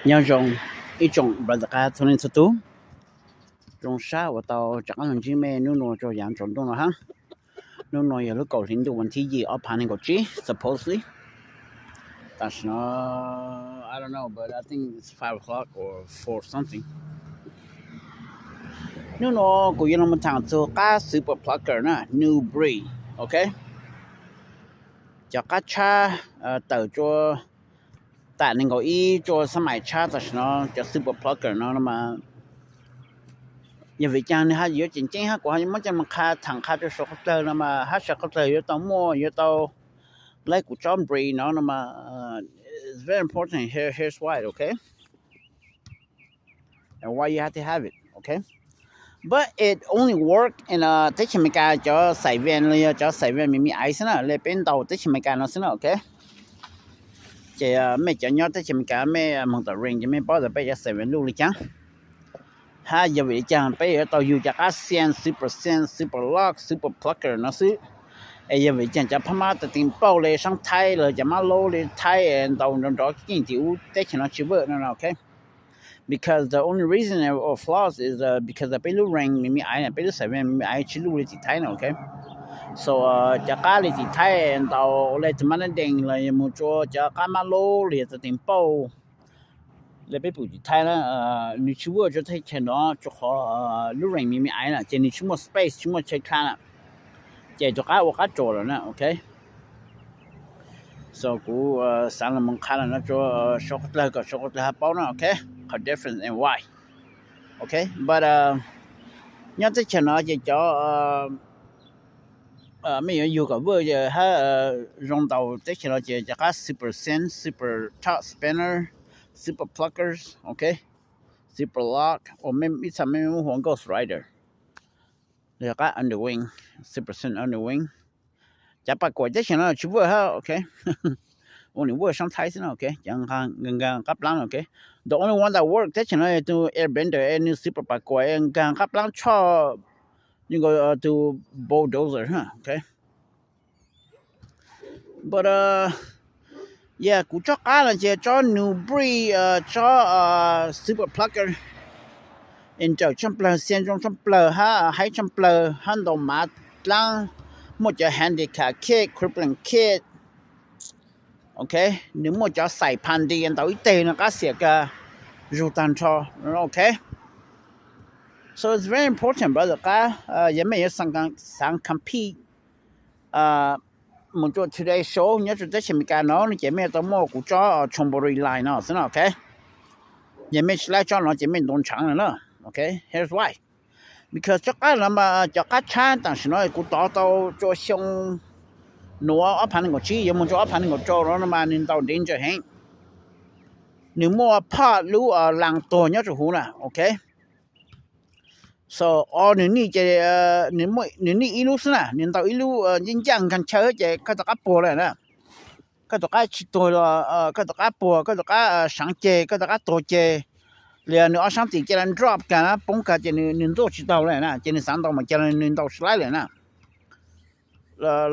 有一种不是个从零出头，从啥我到这个人之咩，侬诺做样种动了哈，侬诺有了搞零的问题也要判那个 G supposedly， 但是呢 I don't know, but I think it's 5 o'clock or 4 something. 侬诺古有那么长做个 super plugger 呢 new breed, OK？ 这个车到做แต่นึงก็อีตัวสมัยชาติเนาะจะซื้อพลักเกอร์เนาะมาอย่าไปจังนะฮะเยอะจริงๆฮะกว่ามันจะมาค่าถังค่าจะสกเตอร์นะมาฮะสกเตอร์เยอะต้องมั่วเยอะต้องไล่กูจอมบรีเนาะมา it's very important here's why, okay? And why you have to have it, okay? But it only work in ที่อเมริกาจะใส่แว่นเลยจะใส่แว่นมีไอซ์นะเลยเป็นเตาที่อเมริกาเนาะซินะ okay? 这咩叫鸟在前面干咩蒙到人这边包着被7路里讲他以为讲被到有这个线 super sense super lock super plucker 那是以为讲这他妈的顶包嘞上台了这么 low 嘞台到那到经济在前头去work no okay because the only reason of flaws is because the 被路人明明爱被路7明明爱去路里台呢 okay so จะกาลิที่ไทยเราเลยจะมันเด้งเลยมูจัวจะกามาโลเลยจะติงเป้าเลยไปปู่ที่ไทยนะนี่ชื่อว่าจะให้เช่นว่าจะขอลูกเร่งมีไอ้น่ะจะนี่ชื่อว่า space ชื่อว่าใช้ค่าน่ะจะกาว่าก็โจแล้วนะโอเค so กูสั่งละมันค่านะจะช็อกโกแลตกับช็อกโกแลตเป้านะโอเค how different and why okay but เนี่ยจะเช่นว่าจะ没有有个我也还用到这些了这个 super sense super top spinner super pluckers okay super lock or maybe some one ghost rider 这个 underwing super sense underwing จะปรากฏ这些了去我哈 okay only work 上台是 okay ยัง刚กับหลัง okay the only one that work 这些了 to airbender and super ปรากฏยังกับหลังชอบyou go to bulldozer, huh? Okay. But yeah, กูชอบอะไรเจ้าnew breed ชอบsuper plugger เจ้าชัมเปอร์เซียนชัมเปอร์ฮะให้ชัมเปอร์ฮันดอมาหลังหมดจะ handicap kit crippling kit okay นึกหมดจะใส่พันดีอันต่ออีเตนะก็เสียกับรูตันชอ okay so it's very important brother ก็ยังไม่สั่ง compete มันจะ today show เนี่ยจะใช้มีการเนาะจะไม่ต้องมั่วกูจ้อชมบุรีไลน์เนาะสินะโอเคยังไม่ใช่จ้อเนาะจะไม่โดนฉังเนาะโอเค here's why because จะก็เรามาจะก็ช้า但是เนาะกูต่อจะชงหนัวอัพพันกว่าชี้ยังมันจะอัพพันกว่าจ้อแล้วมานี่ต่อดินจะเห็นหนึ่งมั่วพารู้หลังตัวเนี่ยจะหูนะโอเคso ni je ni ilu sana ni tau ilu jinjang kan chớ je ka ta ka po le na ka ta ka chi to ka ta ka po ka ta ka sang je ka ta ka to je le ni a sang ti je lan drop ka na pong ka je ni do chi tao le na je ni sang tao ma je ni tao slide le na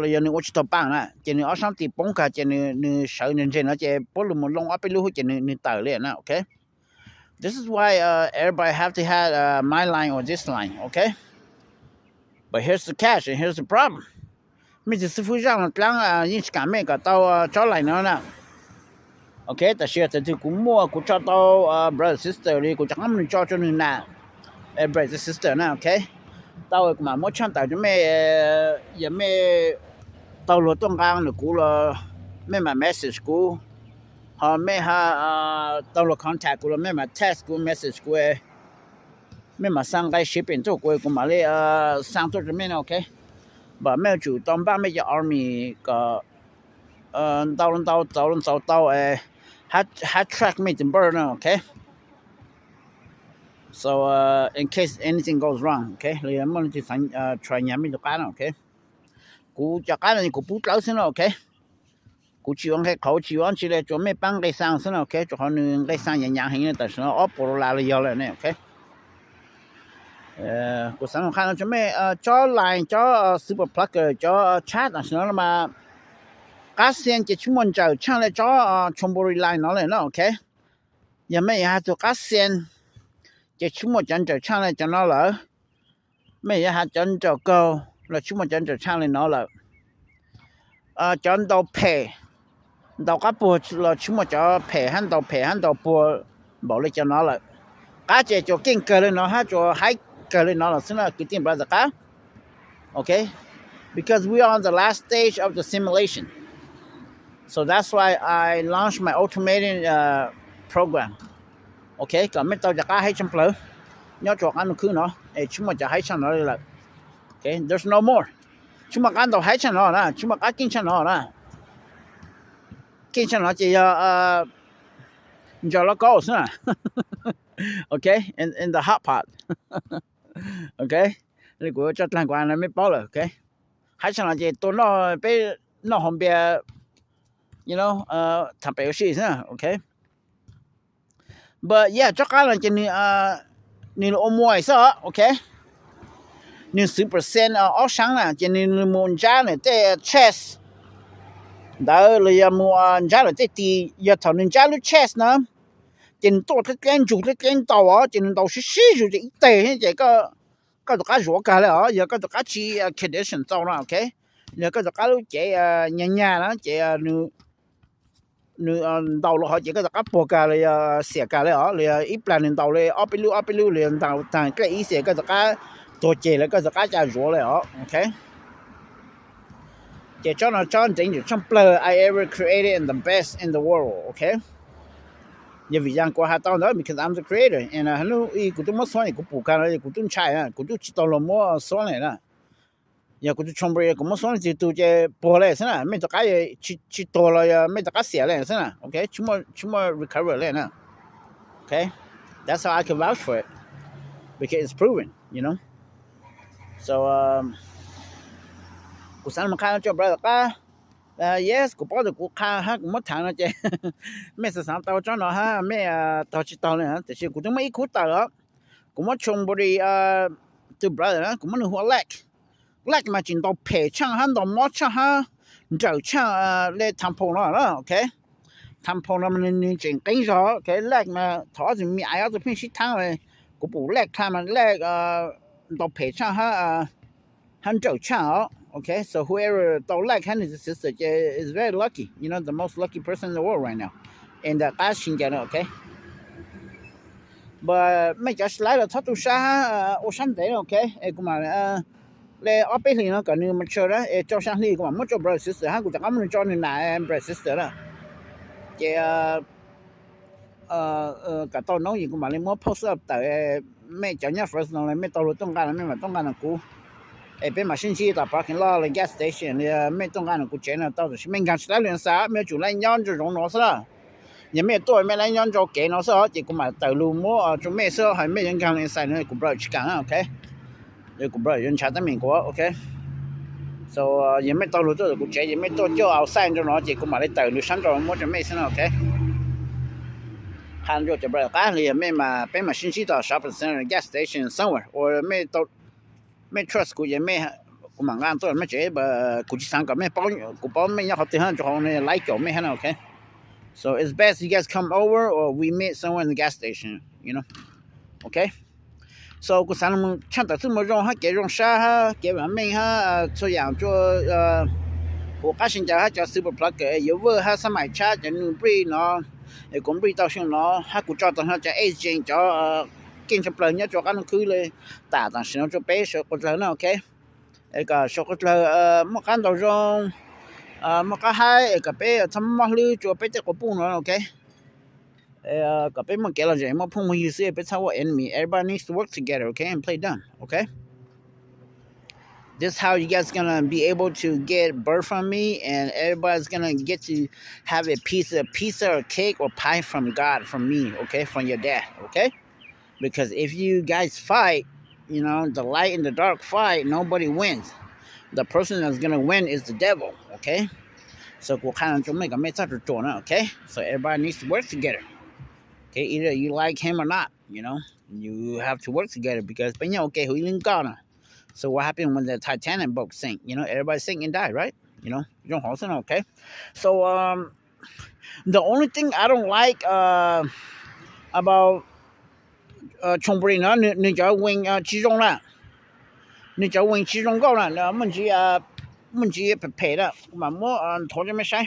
le ni o chi to bang na je ni a sang ti pong ka je ni shao ni je na je po lu mo long a pe lu je ni tao le na okay This is why everybody have to have my line or this line, okay? But here's the catch and here's the problem. ไม่จะซื้อ让让ยิ่งการไม่ก็到招来呢 Okay แต่เชื่อแต่ที่กูมั่วกูชอบ到brother sister เลยกูจะทำมันชอบจนน่ะbrother sister นะ okay 到กูมามั่วช่างแต่จะไม่ยังไม่到了ตรงกลางหรือกูละไม่มา message กูไม่หาต้องรอ contact กูไม่มา text กู message กูไม่มาสั่งได้ shipping ตัวกูมาเลยสั่งตัวจะไม่โอเคบ่ไม่อยู่ตอนบ้านไม่จะ army ก็到had track me to burn okay so in case anything goes wrong okay เลยมันจะสั่งtry ยังไม่ถูกกันโอเคกูจะกันนี่กูพูดแล้วสินะโอเคกู希望佢考期望起來做咩幫佢上身 OK 就可能佢上人形嘅但是我不如來了要了呢 OK กูสั่ง看到做咩招 line 招 super plugger 招 chat 但是呢嘛การเสียงจะชั่วโมงจะช่างเลย招ชมบุรี line นั่นเลยนะ OK 也没也做个先这出没真就唱来就拿了没也还真就够了出没真就唱来拿了真到赔到个波了出没就赔很到波冇了就拿了个这就更个了拿哈就还个了拿了是那决定不是个 okay because we are on the last stage of the simulation so that's why I launched my automated program okay ก็ไม่ต้องจะกล้าให้ฉันเปล่าย่อจอกอันนั้นคือเนาะชุมจะให้ฉันเนาะเลยล่ะ okay there's no more ชุมกันต้องให้ฉันเนาะนะชุมกันกินฉันเนาะนะกินฉันเนาะจะจะละก็ซะ okay in the hot pot okay นี่กูจะตั้งกว่านั้นไม่พอเลย okay ให้ฉันเนาะจะตัวเนาะไปเนาะห้องเบียร์ you know ทำไปก็ใช่ซะ okay but yeah จักรจะนี่อมวยซะ okay 10% ออกช่างน่ะจะนี่มุนจาเนี่ยแต่ chest ได้เลยมุนจาเลยตีอย่าทำนึงจาลุ chest นะจะตัวที่เก่งจุดที่เก่งต่อจะนี่ต่อชี้จุดจะอีเตะจะก็ตัวก็รัวกันเลยอย่าก็ตัวก็ชี้ condition ต่อนะ okay อย่าก็ตัวก็รู้เจญ่ๆนะเจนี่ดาวเขาจะก็จะกับปกเลยเสียกันเลยเลยอีปลานึงดาวเลยเอาไปรู้เลยดาวต่างก็อีเสียก็จะก็ตัวเจแล้วก็จะก็จะรัวเลยโอเคเจจอนจริงอยู่ช่างเปลือ I ever created and the best in the world okay อย่าวิญญาณกว่าตอนนั้น because I'm the creator and ฮัลโหลอีกูต้องมาสอนกูปลูกกันเลยกูต้องใช้นะกูต้องจิตลมว่าสอนเลยนะอย่ากูจะชมไปกูมาสอนจิตตัวจะปวดเลยใช่ไหมไม่ต้องการจิตตัวเลยไม่ต้องการเสียเลยใช่ไหมโอเคชั่วโมง recover เลยนะ okay that's how I can vouch for it because it's proven you know so กูสั่งมาข้าวจบแล้วก็yes กูบอกว่ากูข้าวฮะกูไม่ทานนะเจ้ไม่สามตัวจ้าเนาะฮะไม่ตัวจิตตัวเลยนะแต่คือกูต้องไม่อีกคู่ตัวแล้วกูไม่ชมบริตัว brother นะกูไม่หัวแรกมาจิน到陪唱han到毛唱哈就唱来谈判了 okay 谈判了มันนี่จริงกันซะ okay แรกมาถอจะมีอะไรจะเพิ่งสิทางเลยกูปู่แรกทำมันแรก到陪唱哈han就唱okay so whoever 到แรก han is sister is very lucky you know the most lucky person in the world right now and that อาชิงกัน okay but ไม่จะสไลด์ทัตุชาโอชันเด okay กูมาเลยเอาไปเลยนะก็นี่มันเชื่อแล้วเจ้าช่างนี่ก็มันจะ brother sister ฮะกูจะก็มันจอนี่นะbrother sister ละเจก็ตอนน้องอีกกูมาเลยมั่ว post up แต่ไม่จะเนี่ย first น้องเลยไม่ตลอดต้องการไม่มาต้องการกูเป็นมา信息到 parking lot เลย gas station เลยไม่ต้องการกูเจน到是没干起来连啥没有就来养就容罗是了也没多没来养就给老师结果嘛道路摸就没事还没人干连啥呢กู brother 去干 okay你กู brother 人查得美国 okay so 也没道路做กูเจ也没多就เอาแซง就เนาะ结果嘛来道路上就摸就没事了 okay 看就这边干了也没嘛被嘛信息到 shopping center gas station somewhere or 没到ไม่ trust กูยังไม่กูมางานตัวไม่เจ็บกูจะสั่งกับไม่ป้อนกูป้อนไม่อยากเขาตีหันจะของเนี่ยไล่จบไม่ให้นะ okay so it's best you guys come over or we meet somewhere in the gas station you know okay so กูสั่งมึงช่างแต่ซึ่งมาร้องให้เกี่ยวร้องช้าฮะเกี่ยวกับไม่ฮะตัวอย่างตัวหัวก้าสินจะฮะจะซื้อแบบพลักเกย์อยู่ว่าฮะสมัยชาจะนูบรีเนาะไอ้กลุ่มบรีต่อช่วงเนาะฮะกูจอดตอนฮะจะเอเจนจะกินจะเปล่าเนี่ยจอกันคือเลยแต่ตอนฉันจะไปชกเลยนะโอเคไอ้ก็ชกเลยเมื่อกันต่อจงเมื่อกันให้ไอ้ก็ไปทำมาลือจะไปเจอกับปุ่นแล้วโอเคก็ไปเมื่อกี้เราจะมาพุ่งมาอยู่สิไปทำว่า enemy everybody needs to work together okay and play dumb okay this is how you guys gonna be able to get birth from me and everybody's gonna get to have a pizza or cake or pie from God from me okay from your dad okay because if you guys fight you know the light and the dark fight nobody wins the person that's going to win is the devil okay so กูข้างจะไม่ก็ไม่ซัดตัวนะ okay so everybody needs to work together okay either you like him or not you know you have to work together because เป็นยังโอเคหูยิงก่อนso what happened when the Titanic boat sank you know everybody sank and died right you know you don't hold it okay so the only thing I don't like about 冲不呢你就问集中了你就问集中够了那问题配的嘛么拖着没晒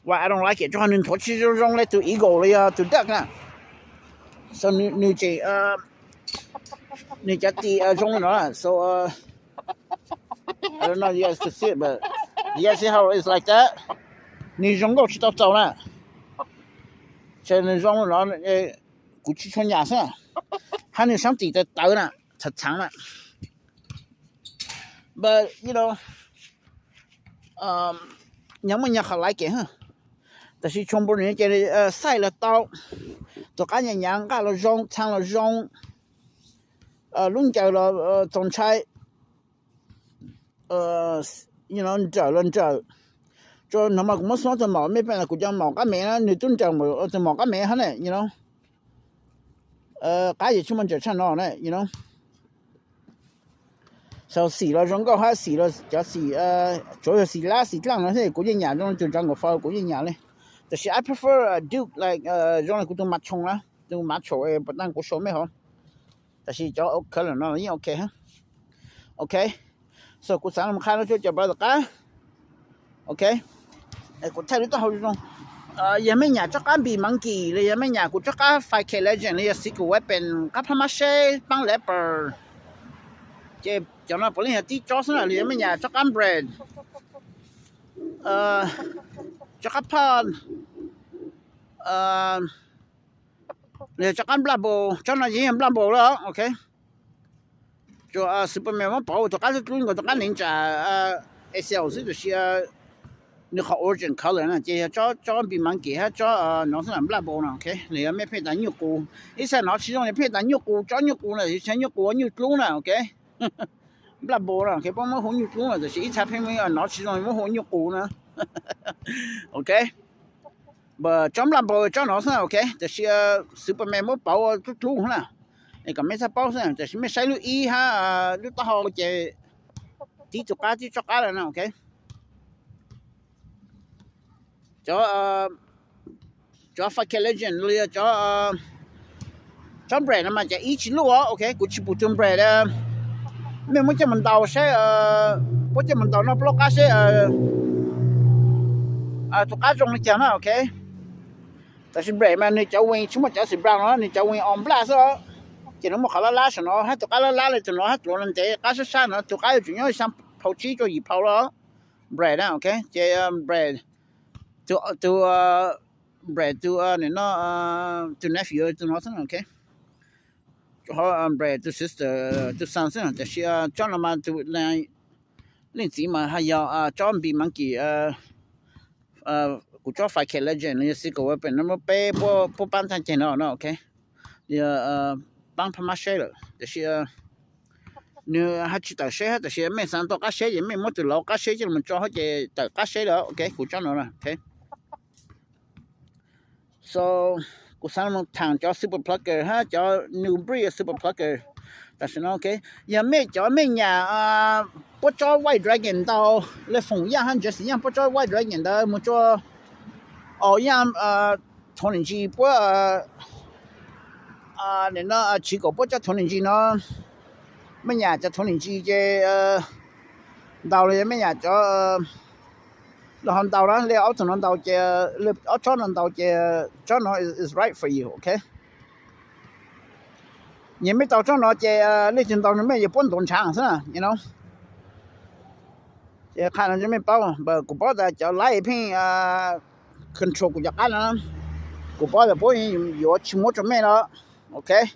why I don't like it 就好你拖集中来就一个了呀就得了 so 你这你这第中了 so I don't know you guys can see it but you guys see how it is like that 你中够知道走了这你中了估计穿牙上还能上底的刀呢太长了 but you know ยังไม่อยากหลายเก่งแต่是全部人这晒了刀就感觉养个了容长了容弄掉了种菜you know 这就那么我们说的毛没变了，估计毛个没了，你真正没，这毛个没哈呢 ，you know，假如出门就穿了呢 ，you know，so 死了，中国还死了，就是主要是拉死烂了，这估计伢种就整个发估计伢嘞，但是 I prefer do like 种古东麻葱啦，都麻葱诶，不但古说没好，但是就可能了，也 OK 哈 ，OK，so 古三我们看了就叫不了干 ，OK。กูถ่ายรูปต่อเขาตรงยังไม่อยากจะการบีมังกี้เลยยังไม่อยากกูจะการไฟเคเลเจนเลยสิกูว่าเป็นกับพม่าเช่ปังเลเปอร์เจ็บจังนะพอเล่นที่จอสนะเลยยังไม่อยากจะการเบรดจะการพอนเลยจะการบลาโบจังนะยังบลาโบแล้วโอเค就ซูเปอร์แมนว่าเปล่าจะการลุ้นกับจะการนินจาSL 就是你好 origin color 呢这找比蛮给他找农村人不拉包呢 OK 你要没配单肉骨一些拿其中的配单肉骨找肉骨呢以前肉骨肉骨呢 OK 不拉包了 OK 帮忙红肉骨呢就是一才配没有拿其中的红肉骨呢OK 不找不拉包找农村 OK 就是 Superman 没包都骨了那个没啥包上就是没晒路一哈路到好这地主家了呢 OK cho phải cái legendเลยcho bread màจะอีกลูกโอเคกูชิบุตร bread ไม่มันจะมันดาวใช่มันจะมันดาวนะบล็อกใช่ตัวก้าจงเลยจ้ะนะโอเคแต่สิ bread มันนี่จะวิ่งชิมันจะสิบล้านนะนี่จะวิ่งออมบลาซะจะน้องมันเขาล้าชนะให้ตัวก้าล้าเลยจะน้องให้ตัวนั้นเจ๊ก้าชนะนะตัวก้าอยู่ยังสั่งเผาชีจะหยิบเผาแล้ว bread นะโอเคเจ๊ bread to bread to to nephew to nothing okay to her bread to sister to son that she John ma to linh chỉ mà hay John bị monkeyกูชอบไฟเคเลเจนนี่สิกูว่าเป็นน้ำเป้พวกปั้นทันเจนเนาะโอเคเนี่ยปั้นพม่าเช่เลยแต่sheเนี่ยฮัจิตาเช่แต่sheไม่สั่งตัวก้าเช่ยังไม่หมดตัวเราก้าเช่จะมันจ่อเขาจะแต่ก้าเช่แล้วโอเคกูจ่อหน่อยนะโอเคso กูสั่งมันทางจ่อ super plugger ฮะจ่อ new breed super plugger แต่ฉันโอเคยังไม่จ่อไม่เนี่ย不จ่อ white dragon 到เลยฝงย่าง就是样不จ่อ white dragon 的มันจ่อ样同年纪不你那七个不จ่อ同年纪เนาะไม่อยากจะ同年纪这到了ไม่อยากจะเราทำ到แล้วเราเอาถนน到这เอาช้อน到这ช้อน is right for you okay 你没到ช้อน这你ถึง到没有半段长是吧 you know 这看了就没包不กู包的叫来一瓶control กูจะ干了กู包的不有期末准备了 okay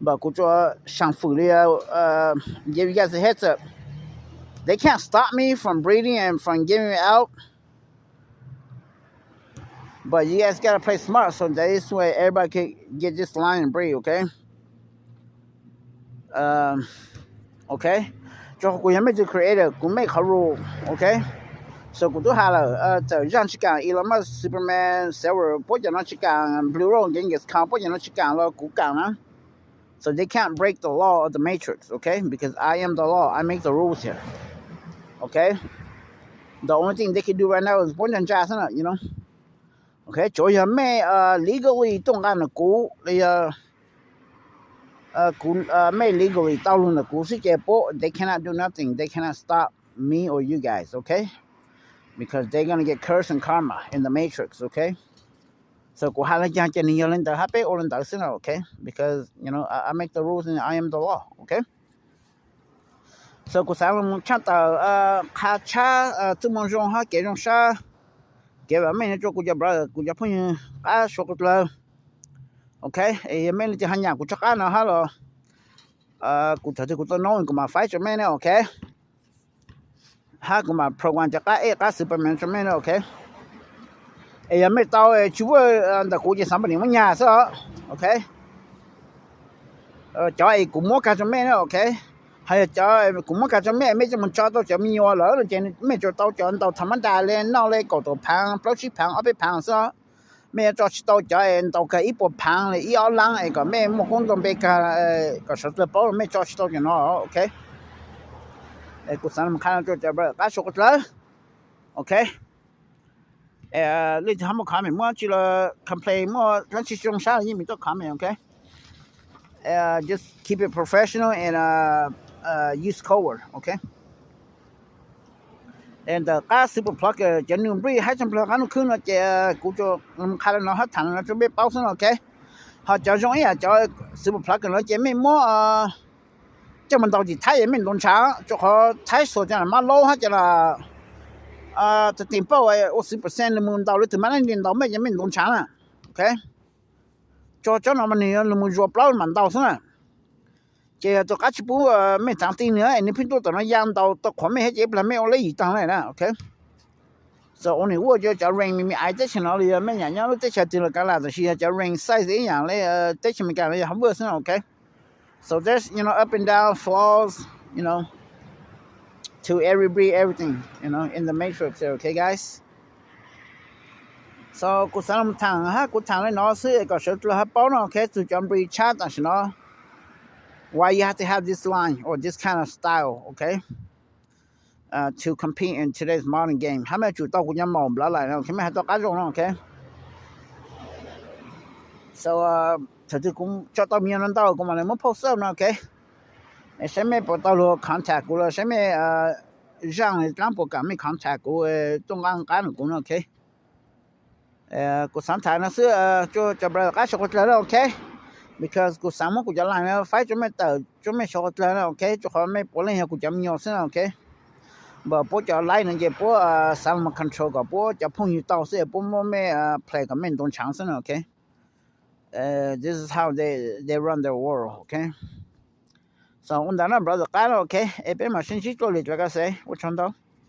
不กูจะ上府里give you guys a heads up they can't stop me from breeding and from giving it out. But you guys gotta play smart so that this way everybody can get this line and breed, okay? Okay? So กูยังไม่จะ create กูไม่เขา rule, okay? So กู都下了就让去讲 Elon Musk Superman server 不让去讲 Blue Road 人也是看不让去讲了กู讲了 So they can't break the law of the matrix, okay? Because I am the law. I make the rules here. Okay? The only thing they can do right now is 不能加上了 you know? Okay 就要咩legally ต้องการ的股你股咩 legally 道路的股是这波 they cannot do nothing they cannot stop me or you guys okay because they're going to get curse and karma in the matrix okay so กูหาแล้วยังจะนี่ยังแต่ฮับไปโอลันตักซินะ okay because you know I make the rules and I am the law okay so กูสามารถชัดต่อค่าชาทุกมงจงฮะเกี่ยงชาเกี่ยวไม่เนี่ยกูจะบรากูจะพูดชกตัว okay ไม่เลยจะหันอย่างกูชักอันนะฮะหรอกูถ้ากูต้องนอนกูมาไฟจะไม่เนี่ย okay ฮะกูมาโปรแกรมจะก็ซูเปอร์แมนจะไม่เนี่ย okay ยังไม่到就那估计上半年我年是 okay 叫กู摸看什么呢 okay 还有叫กู摸看什么ไม่จะมัน找到จะมีว่าแล้วจะไม่จะ到จะ到ธรรมดาเลยนอกเลยก็ตัวพังเพราะชิพังเอาไปพังซะไม่จะ到จะ到ก็อีปพังเลยอีเอาหลังไอ้ก็ไม่มองต้องไปก็สุดแล้วพอไม่จะ到จะเนาะ okay กูสั่งมันข้างจะก็ชกแล้ว okay你他们看没么去了 complain 么咱去中山你们都看没 okay just keep it professional and use code word okay and the gas super plug จะนึงบริให้จำเป็นการขึ้นว่าจะกูจะมันคันเนาะถังเราจะไม่เป่าซะ okay เขาจะจงไอ้จะ super plug เราจะไม่么จะมัน到底太也没农场就好太说这样嘛老他จะละจะติ่มเป้าไอ้50%ในมือดาวหรือถึงมันเรียนดาวไม่ยังไม่ลงช้าน่ะโอเคจอๆมันเนี่ยมือรวบเล่ามันดาวซะน่ะเจ้าตัวกัดชิปูไม่ทางตีเนื้อไอ้นี่พิ้นตัวตอนนั้นยางดาวตัวขวาไม่ให้เจ็บแล้วไม่เอาเลยอีตังเลยนะโอเค so only 我就叫 ring มีไอ้เจ้าชนะเลยไม่อย่างๆเจ้าตีละกันละแต่สิจะ ring size อีอย่างเลยเจ้าไม่กันเลยฮัมเบอร์ซะน่ะโอเค so there's you know up and down flaws you know to everything you know in the matrix okay guys so กูสั่งทางฮะกูทางเลยเนาะซื้อก็สุดแล้วฮะป้อเนาะ okay สุดจำบริชาติอ่ะเนาะ why you have to have this line or this kind of style okay to compete in today's modern game ถ้าไม่จุดต้องกูยังมองแล้วหลายเนาะไม่ให้ต้องการจงเนาะ okay so ถ้าที่กูจะต้องมีนั่นต่อกูมาเลยมัน post up เนาะ okay什么不到了 contact 过了什么让让不敢没 contact 过中央干了过了 OK กูสามทางนะซื้อจะบริการช็อกโกแลต okay because กูสามกูจะไล่ไฟจะไม่เติร์จะไม่ช็อกโกแลต okay จะขอไม่ปวดเลยกูจะมีอยู่ซิ okay บ่ปวดจะไล่นั่นจะปวดสามารถ control กับปวดจะพุ่งอยู่ต่อซิปวดไม่ play กับไม่ตรงช่างซิ okay this is how they run their world okay so 我们那 brother 干了 OK 一边嘛信息做里这个谁我传到